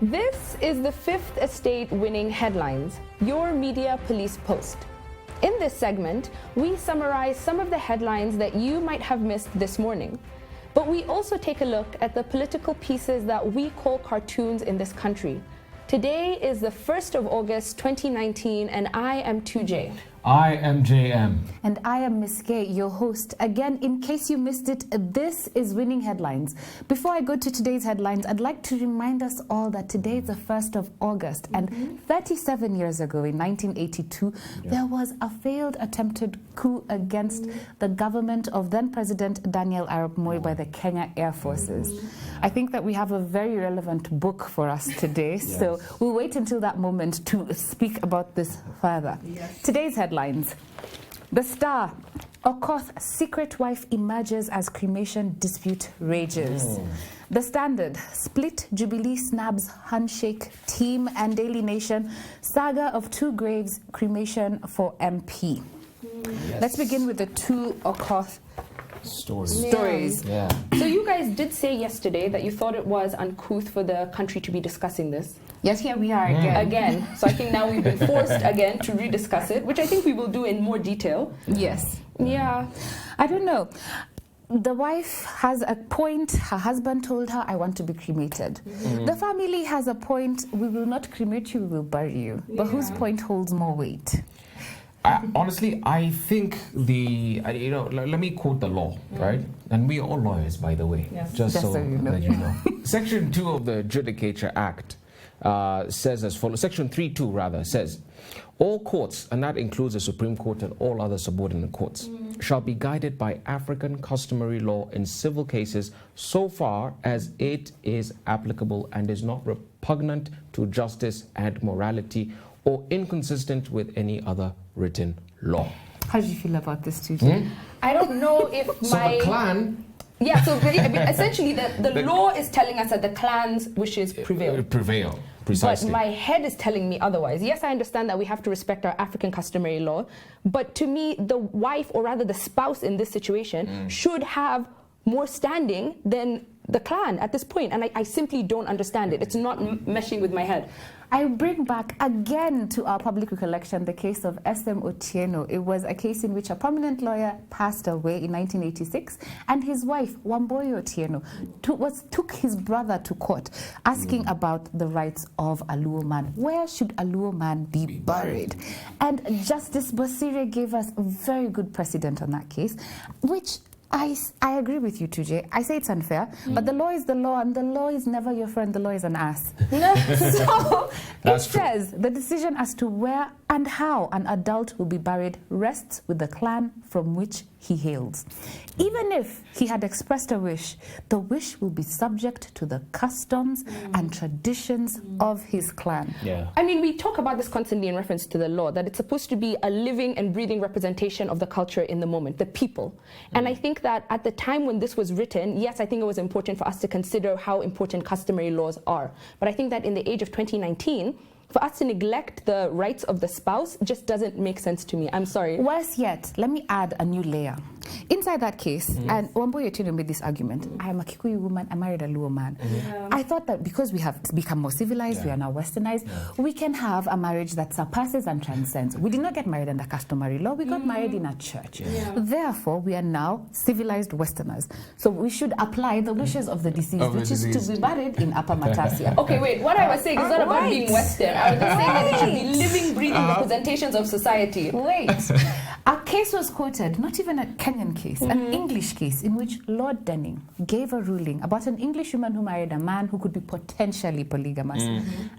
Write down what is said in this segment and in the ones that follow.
This is the Fifth Estate Winning Headlines, your media police post. In this segment, we summarize some of the headlines that you might have missed this morning. But we also take a look at the political pieces that we call cartoons in this country. Today is the 1st of August, 2019, and I am 2J. I am JM. And I am Miss K, your host. Again, in case you missed it, this is Winning Headlines. Before I go to today's headlines, I'd like to remind us all that today is the 1st of August. And 37 years ago, in 1982, there was a failed attempted coup against the government of then-President Daniel Arap Moi by the Kenya Air Forces. I think that we have a very relevant book for us today, so we'll wait until that moment to speak about this further. Today's headlines. The Star, Okoth secret wife emerges as cremation dispute rages. The Standard, split Jubilee snabs handshake team, and Daily Nation, saga of two graves, cremation for MP. Let's begin with the two Okoth stories. So you guys did say yesterday that you thought it was uncouth for the country to be discussing this. Yes, here we are Again. So I think now we've been forced again to rediscuss it, which I think we will do in more detail. Yes. Yeah. I don't know. The wife has a point. Her husband told her, I want to be cremated. The family has a point. We will not cremate you, we will bury you. But whose point holds more weight? Honestly, I think let me quote the law, right? And we are all lawyers, by the way, just so you know. That you know. Section 2 of the Judicature Act says as follows. Section 3(2) rather says, all courts, and that includes the Supreme Court and all other subordinate courts, shall be guided by African customary law in civil cases so far as it is applicable and is not repugnant to justice and morality or inconsistent with any other written law. How do you feel about this, Tuesday? I don't know if So the clan... Yeah, so essentially the law is telling us that the clan's wishes prevail. Precisely. But my head is telling me otherwise. Yes, I understand that we have to respect our African customary law, but to me, the wife, or rather the spouse in this situation, should have more standing than the clan at this point, and I simply don't understand it. It's not meshing with my head. I bring back again to our public recollection the case of S.M. Otieno. It was a case in which a prominent lawyer passed away in 1986, and his wife, Wamboyo Otieno, took his brother to court asking about the rights of a Luo man. Where should a Luo man be buried? And Justice Bosire gave us a very good precedent on that case, which I agree with you, 2J. I say it's unfair, but the law is the law, and the law is never your friend. The law is an ass. So it says the decision as to where and how an adult will be buried rests with the clan from which he hails. Even if he had expressed a wish, the wish will be subject to the customs and traditions of his clan. I mean, we talk about this constantly in reference to the law, that it's supposed to be a living and breathing representation of the culture in the moment, the people. And I think that at the time when this was written, yes, I think it was important for us to consider how important customary laws are. But I think that in the age of 2019, for us to neglect the rights of the spouse just doesn't make sense to me. I'm sorry. Worse yet, let me add a new layer. Inside that case, and Wamboyo Otieno made this argument, I am a Kikuyu woman, I married a Luo man. I thought that because we have become more civilized, we are now westernized, we can have a marriage that surpasses and transcends. We did not get married under customary law, we got married in a church. Therefore, we are now civilized westerners. So we should apply the wishes of the deceased, which is to be buried in Upper Matasia. Okay, wait, what I was saying is not about being Western. I was just saying that it should be living, breathing representations of society. Wait. A case was quoted, not even a Kenyan case, an English case in which Lord Denning gave a ruling about an English woman who married a man who could be potentially polygamous.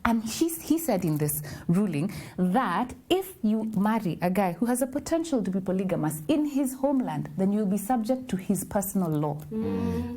And he said in this ruling that if you marry a guy who has a potential to be polygamous in his homeland, then you'll be subject to his personal law.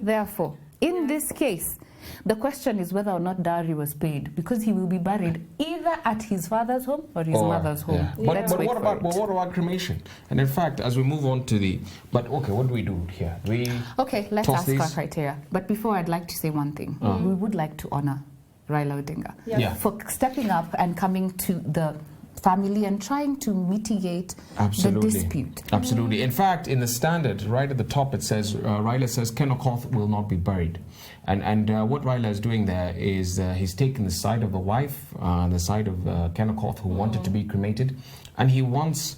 Therefore, in this case, the question is whether or not dowry was paid, because he will be buried either at his father's home or his mother's home. But what about cremation? And in fact, as we move on to what do we do here? Let's ask our criteria. But before, I'd like to say one thing. We would like to honor RAILA Odinga for stepping up and coming to the family and trying to mitigate the dispute. Absolutely. In fact, in the Standard, right at the top, it says, RAILA says Ken Okoth will not be buried. And what RAILA is doing there is he's taken the side of the wife, the side of Ken Okoth, who wanted to be cremated, and he wants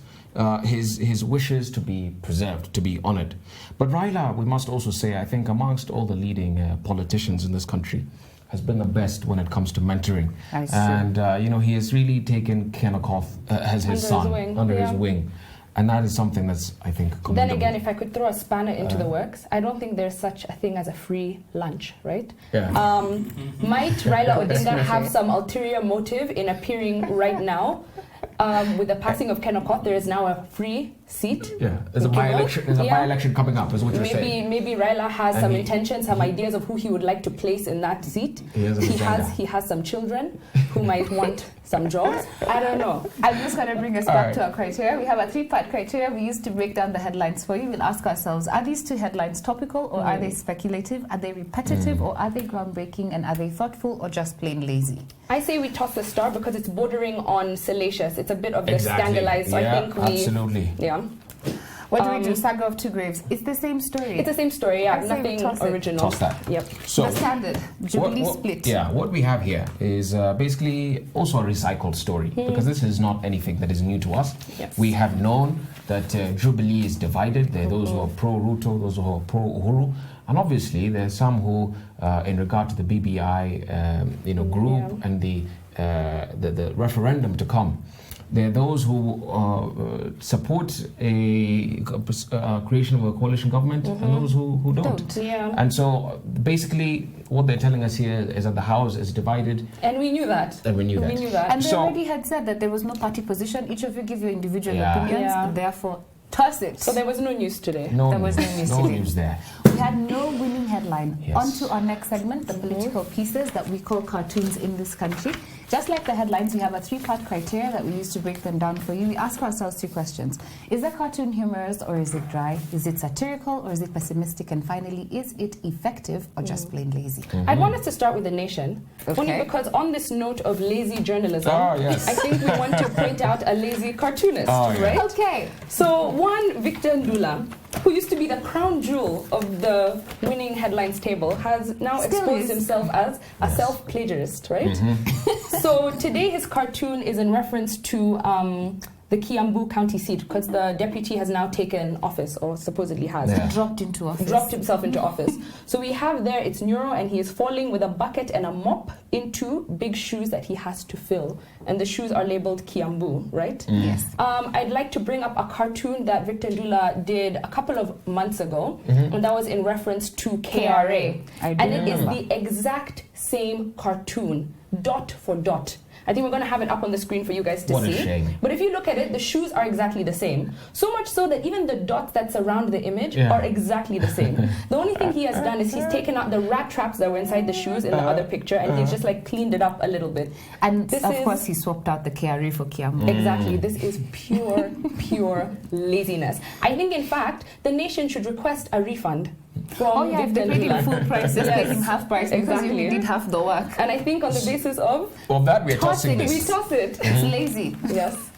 his wishes to be preserved, to be honored. But RAILA, we must also say, I think amongst all the leading politicians in this country, has been the best when it comes to mentoring. And, he has really taken Ken Okoth as his son, under his wing. And that is something that's, I think, commendable. Then again, if I could throw a spanner into the works, I don't think there's such a thing as a free lunch, right? Yeah. Might Raila Odinga have some ulterior motive in appearing right now? With the passing of Ken Okoth, there is now a free seat. Yeah, there's a by-election coming up, is what you're saying. Maybe Raila has some intentions, some ideas of who he would like to place in that seat. He has some children who might want some jobs. I don't know. I'm just going to bring us back to our criteria. We have a 3-part criteria we used to break down the headlines for you. We'll ask ourselves, are these 2 headlines topical, or are they speculative? Are they repetitive, or are they groundbreaking? And are they thoughtful, or just plain lazy? I say we toss the star because it's bordering on salacious. It's a bit of the scandalized. So I think absolutely. Yeah. What do we do? Saga of Two Graves. It's the same story. It's the same story, yeah. Nothing original. Toss that. Yep. So the Standard, Jubilee split. Yeah, what we have here is basically also a recycled story, because this is not anything that is new to us. Yes. We have known that Jubilee is divided. There are those who are pro-Ruto, those who are pro-Uhuru. And obviously, there's some who, in regard to the BBI group and the referendum to come, there are those who support a creation of a coalition government, and those who don't. Yeah. And so basically what they're telling us here is that the House is divided. And we knew that. And we knew that. And they already had said that there was no party position. Each of you give your individual opinions, therefore toss it. So there was no news today. There was no news today. News there. We had no winning headline. Yes. On to our next segment, the political pieces that we call cartoons in this country. Just like the headlines, we have a 3-part criteria that we use to break them down for you. We ask ourselves 2 questions. Is the cartoon humorous, or is it dry? Is it satirical, or is it pessimistic? And finally, is it effective, or just plain lazy? I want us to start with The Nation. Only because on this note of lazy journalism, I think we want to point out a lazy cartoonist, right? Okay. So one, Victor Ndula, who used to be the crown jewel of the winning headlines table, has now exposed himself as a self-plagiarist, right? So today his cartoon is in reference to the Kiambu county seat, because the deputy has now taken office, or supposedly has. Dropped into office. Dropped himself into office. So we have there, it's Neuro, and he is falling with a bucket and a mop into big shoes that he has to fill. And the shoes are labeled Kiambu, right? Yes. I'd like to bring up a cartoon that Victor Ndula did a couple of months ago, and that was in reference to KRA. And it is the exact same cartoon, dot for dot. I think we're going to have it up on the screen for you guys to see. What a shame. But if you look at it, the shoes are exactly the same. So much so that even the dots that surround the image are exactly the same. The only thing he has done is he's taken out the rat traps that were inside the shoes in the other picture, and he's just like cleaned it up a little bit. And of course he swapped out the KRA for Kiambu. Exactly. This is pure laziness. I think, in fact, the Nation should request a refund from Victor they paid him full price, just paid him half price, because you did half the work. And I think on the basis of that, we're tossing this. We toss it. It's lazy. Yes.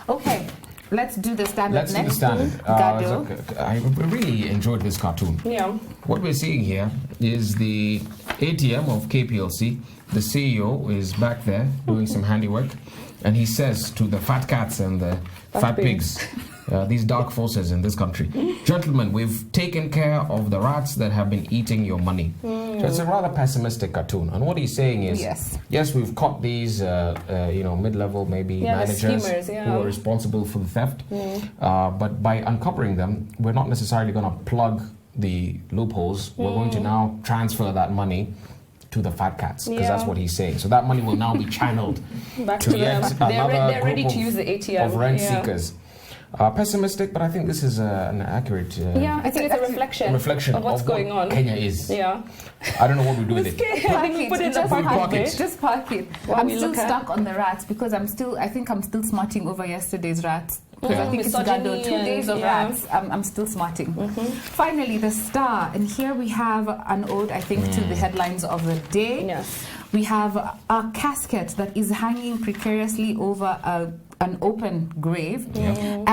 Okay, let's do the Standard next. Let's do the Standard. I really enjoyed this cartoon. Yeah. What we're seeing here is the ATM of KPLC. The CEO is back there doing some handiwork, and he says to the fat cats and the fat pigs, these dark forces in this country, gentlemen, we've taken care of the rats that have been eating your money. So it's a rather pessimistic cartoon. And what he's saying is, yes, we've caught these, mid-level maybe managers who are responsible for the theft. But by uncovering them, we're not necessarily going to plug the loopholes. We're going to now transfer that money to the fat cats, because that's what he's saying. So that money will now be channeled back to them. They're ready to use the ATM of rent seekers. Pessimistic, but I think this is an accurate. I think it's a reflection of what's going on. Kenya is. Yeah. I don't know what we do with it. I think we put it in the pocket. Just park it. I'm still stuck on the rats, because I think I'm still smarting over yesterday's rats. Because I think it's Gado, 2 days of rats. I'm still smarting. Finally, the Star. And here we have an ode, I think, to the headlines of the day. Yes. We have a casket that is hanging precariously over an open grave,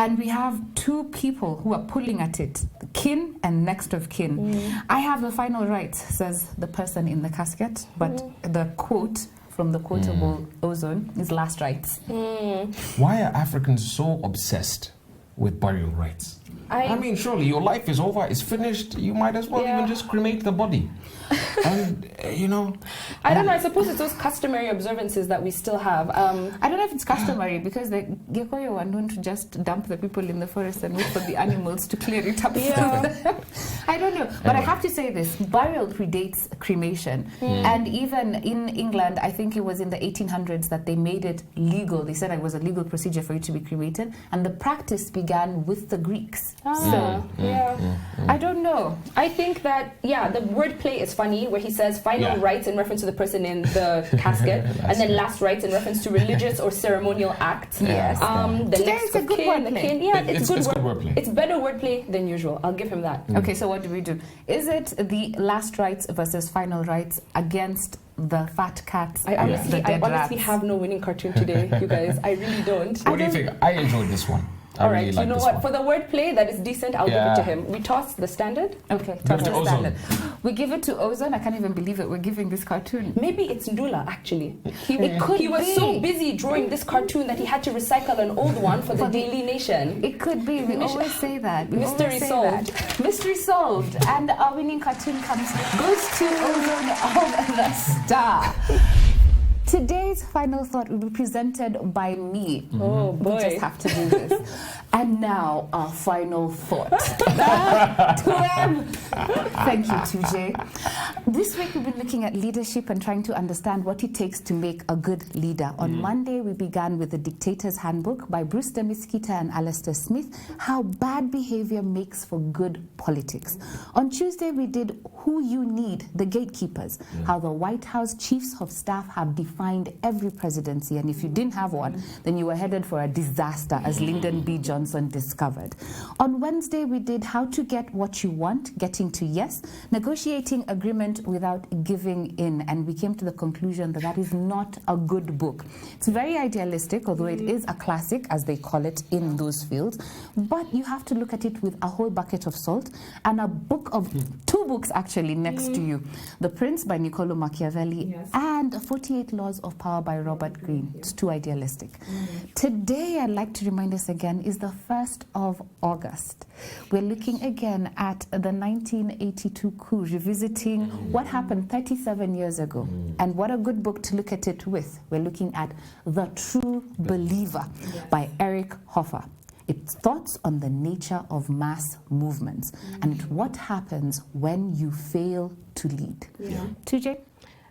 and we have two people who are pulling at it, kin and next of kin. I have the final rights, says the person in the casket, but the quote from the quotable ozone is last rites. Why are Africans so obsessed with burial rites? I mean, surely your life is over, it's finished, you might as well even just cremate the body. And, you know... I don't know, I suppose it's those customary observances that we still have. I don't know if it's customary, because the Gikoyo are known to just dump the people in the forest and wait for the animals to clear it up. I don't know, but I have to say this, burial predates cremation. And even in England, I think it was in the 1800s that they made it legal. They said it was a legal procedure for you to be cremated, and the practice began with the Greeks. I don't know. I think that, the wordplay is funny, where he says final rites in reference to the person in the casket, and then last rites in reference to religious or ceremonial acts. The next of kin, the kin. It's good wordplay. It's better wordplay than usual. I'll give him that. Okay, so what do we do? Is it the last rites versus final rites against the fat cats? I honestly have no winning cartoon today, you guys. I really don't. What do you think? I enjoyed this one. All right, really, you know what? For the wordplay that is decent, I'll give it to him. We toss the standard. Okay, toss the standard. We give it to Ozone. I can't even believe it. We're giving this cartoon. Maybe it's Ndula, actually. He was so busy drawing this cartoon that he had to recycle an old one for the Daily Nation. It could be. We always say that. Mystery solved. Mystery solved. And our winning cartoon goes to Ozone of the Star. Today's final thought will be presented by me. Oh boy. We just have to do this. And now our final thought. Thank you, TJ. This week we've been looking at leadership and trying to understand what it takes to make a good leader. On Monday we began with The Dictator's Handbook by Bruce Demiskita and Alistair Smith, how bad behavior makes for good politics. On Tuesday we did Who You Need, The Gatekeepers, how the White House Chiefs of Staff have defined every presidency, and if you didn't have one, then you were headed for a disaster, as Lyndon B. Johnson discovered. On Wednesday, we did How to Get What You Want, Getting to Yes, Negotiating Agreement Without Giving In, and we came to the conclusion that that is not a good book. It's very idealistic, although it is a classic, as they call it in those fields, but you have to look at it with a whole bucket of salt, and a book of two books actually next to you. The Prince by Niccolo Machiavelli and 48 Laws of Power by Robert Greene. It's too idealistic. Today, I'd like to remind us again, is the 1st of August. We're looking again at the 1982 coup, revisiting what happened 37 years ago. And what a good book to look at it with. We're looking at The True Believer by Eric Hoffer. It's thoughts on the nature of mass movements and what happens when you fail to lead. TJ?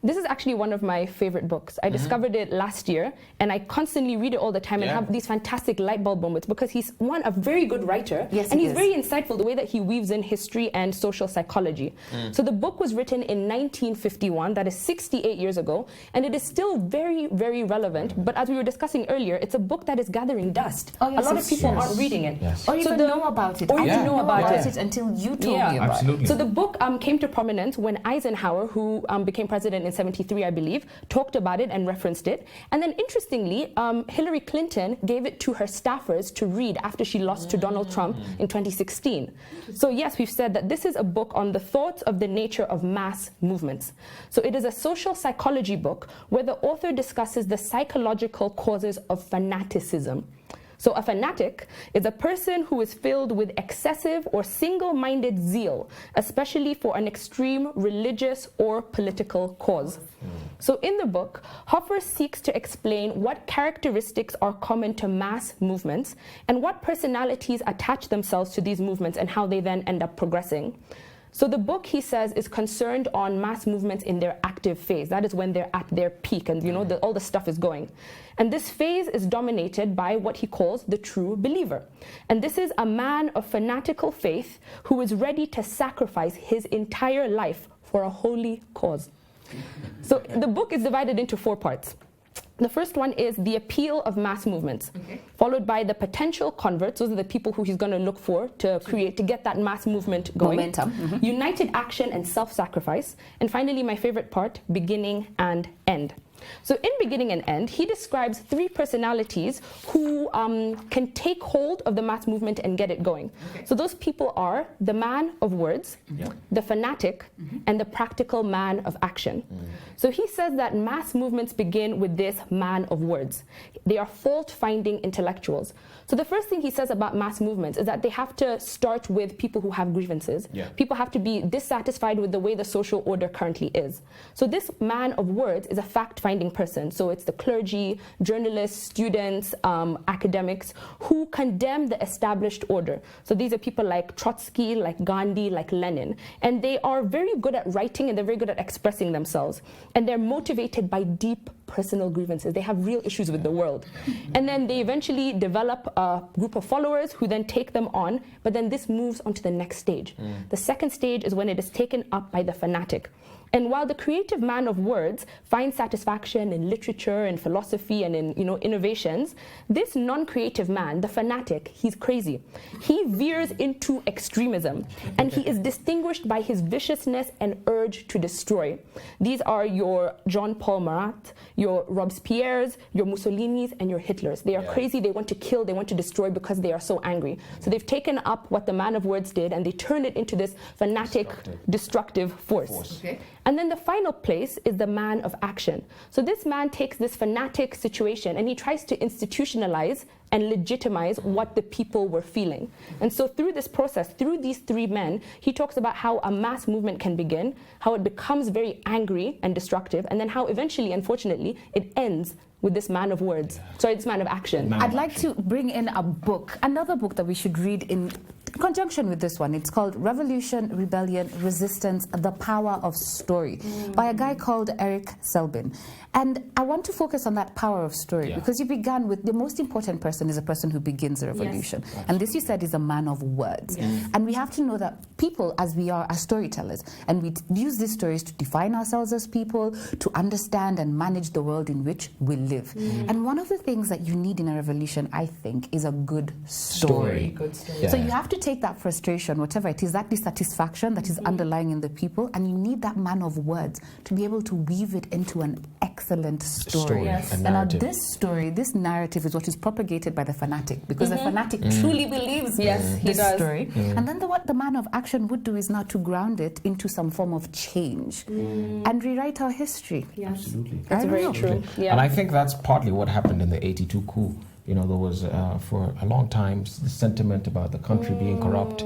This is actually one of my favorite books. I discovered it last year, and I constantly read it all the time and have these fantastic light bulb moments, because he's a very good writer, and he's very insightful the way that he weaves in history and social psychology. So the book was written in 1951, that is 68 years ago, and it is still very, very relevant. But as we were discussing earlier, it's a book that is gathering dust. A lot of people aren't reading it. Or even know about it. Or even know about it until you told me about it. So the book came to prominence when Eisenhower, who became president in 1973, I believe, talked about it and referenced it. And then interestingly, Hillary Clinton gave it to her staffers to read after she lost to Donald Trump in 2016. So yes, we've said that this is a book on the thoughts of the nature of mass movements. So it is a social psychology book where the author discusses the psychological causes of fanaticism. So a fanatic is a person who is filled with excessive or single-minded zeal, especially for an extreme religious or political cause. So in the book, Hoffer seeks to explain what characteristics are common to mass movements and what personalities attach themselves to these movements and how they then end up progressing. So the book, he says, is concerned on mass movements in their active phase. That is when they're at their peak and, you know, all the stuff is going. And this phase is dominated by what he calls the true believer. And this is a man of fanatical faith who is ready to sacrifice his entire life for a holy cause. So the book is divided into 4 parts. The first one is the appeal of mass movements, followed by the potential converts. Those are the people who he's going to look for to get that mass movement going. Momentum. United action and self-sacrifice. And finally, my favorite part, beginning and end. So in Beginning and End, he describes 3 personalities who can take hold of the mass movement and get it going. Okay. So those people are the man of words, the fanatic, and the practical man of action. So he says that mass movements begin with this man of words. They are fault-finding intellectuals. So the first thing he says about mass movements is that they have to start with people who have grievances. People have to be dissatisfied with the way the social order currently is. So this man of words is a fact-finding person. So it's the clergy, journalists, students, academics who condemn the established order. So these are people like Trotsky, like Gandhi, like Lenin. And they are very good at writing and they're very good at expressing themselves. And they're motivated by deep personal grievances. They have real issues with the world. And then they eventually develop a group of followers who then take them on, but then this moves on to the next stage. The second stage is when it is taken up by the fanatic. And while the creative man of words finds satisfaction in literature and philosophy and in innovations, this non-creative man, the fanatic, he's crazy. He veers into extremism, and he is distinguished by his viciousness and urge to destroy. These are your Jean-Paul Marat, your Robespierres, your Mussolinis, and your Hitlers. They are crazy, they want to kill, they want to destroy because they are so angry. So they've taken up what the man of words did and they turned it into this fanatic, destructive force. Okay. And then the final place is the man of action. So this man takes this fanatic situation and he tries to institutionalize and legitimize what the people were feeling. And so through this process, through these 3 men, he talks about how a mass movement can begin, how it becomes very angry and destructive, and then how eventually, unfortunately, it ends with this man of words. Sorry, this man of action. I'd like to bring in a book, another book that we should read in conjunction with this one. It's called Revolution, Rebellion, Resistance, The Power of Story by a guy called Eric Selbin. And I want to focus on that power of story because you began with the most important person is a person who begins a revolution. Yes. And this, you said, is a man of words. Yes. And we have to know that people, as we are storytellers, and we use these stories to define ourselves as people, to understand and manage the world in which we live. And one of the things that you need in a revolution, I think, is a good story. Good story. Yeah. So you have to take that frustration, whatever it is, that dissatisfaction that is underlying in the people, and you need that man of words to be able to weave it into an excellent story. Yes. And now this story, this narrative is what is propagated by the fanatic, because the fanatic truly believes this story. And then what the man of action would do is now to ground it into some form of change and rewrite our history. Yes. Absolutely. That's very true. Yeah. And I think that's partly what happened in the 82 coup. You know, there was, for a long time, the sentiment about the country being corrupt.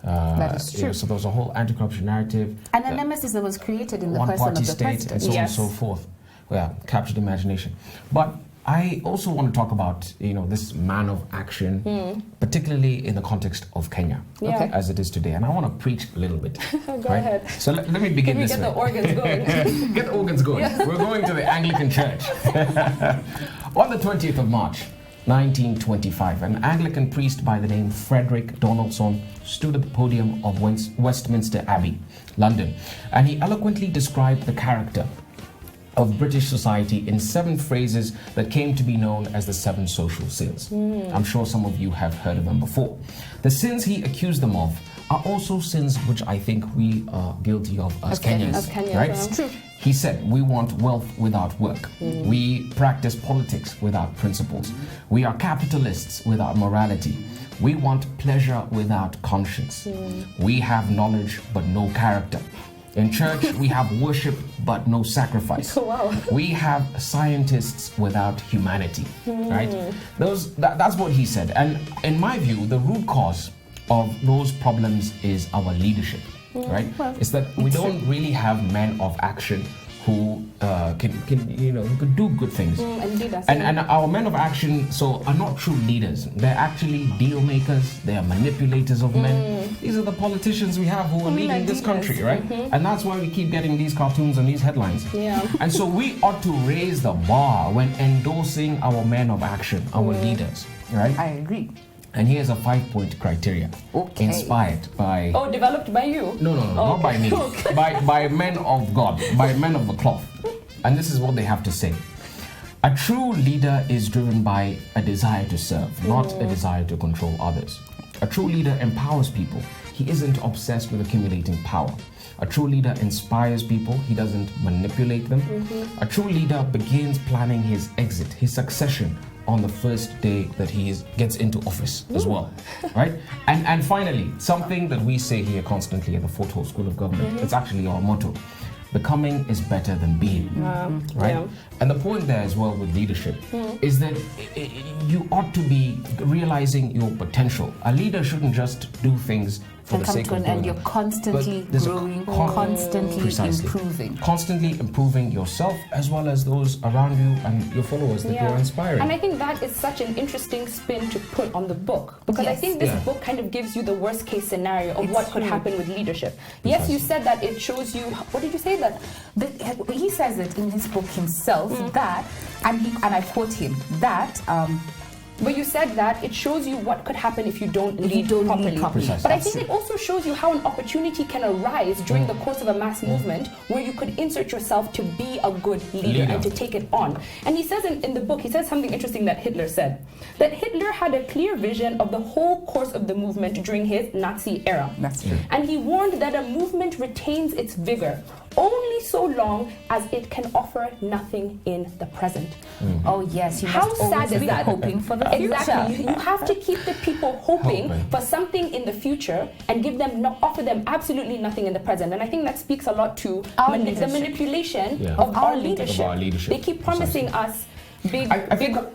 That is true. So there was a whole anti-corruption narrative. And a nemesis that was created in the person of the one-party state president. and so on and so forth. Yeah, captured imagination. But I also want to talk about, this man of action, particularly in the context of Kenya, as it is today. And I want to preach a little bit. Go ahead. So let me begin this way. Get the organs going. Get the organs going. Yes. We're going to the Anglican Church. On the 20th of March, 1925, an Anglican priest by the name Frederick Donaldson stood at the podium of Westminster Abbey, London, and he eloquently described the character of British society in 7 phrases that came to be known as the 7 social sins. I'm sure some of you have heard of them before. The sins he accused them of are also sins which I think we are guilty of as Kenyans. Right? It's true. He said, we want wealth without work. We practice politics without principles. We are capitalists without morality. We want pleasure without conscience. We have knowledge but no character. In church, we have worship but no sacrifice. Wow. We have scientists without humanity. Right? That's what he said. And in my view, the root cause of those problems is our leadership. Right? Well, it's that we don't really have men of action who can do good things. And lead us. And our men of action are not true leaders. They're actually deal makers. They are manipulators of men. These are the politicians we have who are leading this country, right? And that's why we keep getting these cartoons and these headlines. Yeah. And so we ought to raise the bar when endorsing our men of action, our leaders, right? I agree. And here's a 5-point criteria, inspired by... Oh, developed by you? No, not by me. By men of God, by men of the cloth. And this is what they have to say. A true leader is driven by a desire to serve, not a desire to control others. A true leader empowers people. He isn't obsessed with accumulating power. A true leader inspires people. He doesn't manipulate them. A true leader begins planning his exit, his succession, on the first day that he gets into office as well, right? And finally, something that we say here constantly at the Fort Hall School of Government, it's actually our motto: becoming is better than being, right? Yeah. And the point there as well with leadership is that you ought to be realizing your potential. A leader shouldn't just do things for the sake of doing, and you're constantly growing, constantly improving. Constantly improving yourself as well as those around you and your followers that you're inspiring. And I think that is such an interesting spin to put on the book, because I think this book kind of gives you the worst case scenario of what could happen with leadership. Yes, you said that it shows you, what did you say? That he says it in his book himself, that, and I quote him, that but you said that it shows you what could happen if you don't lead properly. But I think it also shows you how an opportunity can arise during the course of a mass movement where you could insert yourself to be a good leader and to take it on. And he says in the book, he says something interesting that Hitler said, that Hitler had a clear vision of the whole course of the movement during his Nazi era. That's true. And he warned that a movement retains its vigor only so long as it can offer nothing in the present. Oh yes, you how must sad always is be that? Hoping for the future. Exactly. You have to keep the people hoping for something in the future and give them offer them absolutely nothing in the present. And I think that speaks a lot to the manipulation of our leadership. They keep promising us big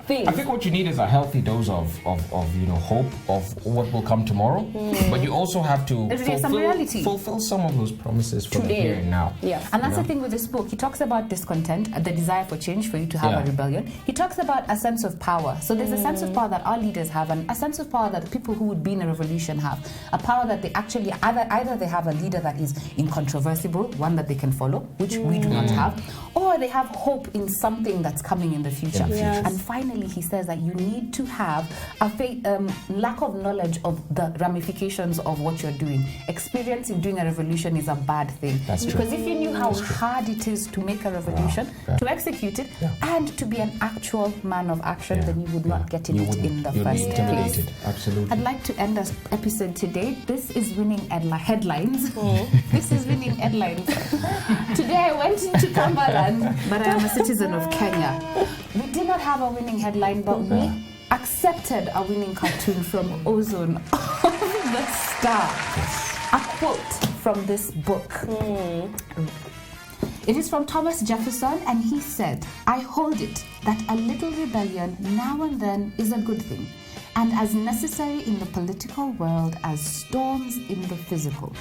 things. I think what you need is a healthy dose of hope of what will come tomorrow. But you also have to fulfill some of those promises for the here and now. And that's the thing with this book. He talks about discontent, the desire for change, for you to have a rebellion. He talks about a sense of power. So there's a sense of power that our leaders have, and a sense of power that the people who would be in a revolution have. A power that they actually either they have a leader that is incontrovertible, one that they can follow, which we do not have, or they have hope in something that's coming in the future. And finally, he says that you need to have a lack of knowledge of the ramifications of what you're doing. Experience in doing a revolution is a bad thing. Because if you knew how hard it is to make a revolution, to execute it, and to be an actual man of action, then you would not get in it in the first place. Absolutely. I'd like to end this episode today. This is winning headlines. This is winning headlines. Today I went into Cumberland, but I am a citizen of Kenya. We did not have a winning headline, but we accepted a winning cartoon from Ozone of the Star. A quote from this book. It is from Thomas Jefferson, and he said, "I hold it that a little rebellion now and then is a good thing, and as necessary in the political world as storms in the physical.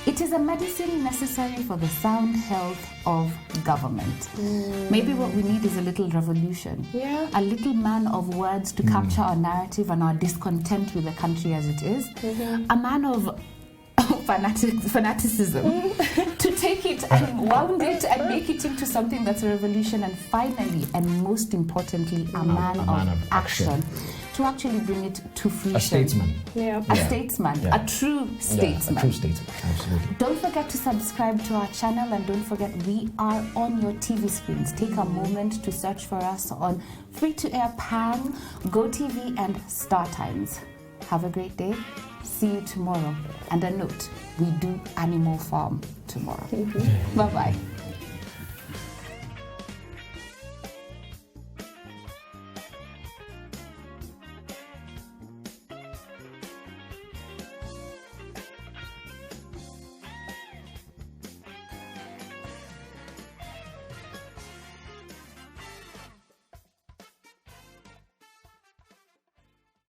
It is a medicine necessary for the sound health of government." Maybe what we need is a little revolution. A little man of words to capture our narrative and our discontent with the country as it is. A man of fanaticism to take it and wound it and make it into something that's a revolution. And finally, and most importantly, a man of action. To actually bring it to fruition. A statesman. A statesman. A true statesman. A true statesman, absolutely. Don't forget to subscribe to our channel, and don't forget we are on your TV screens. Take a moment to search for us on free-to-air Pang, GoTV, and Star Times. Have a great day. See you tomorrow. And a note, we do Animal Farm tomorrow. Bye-bye.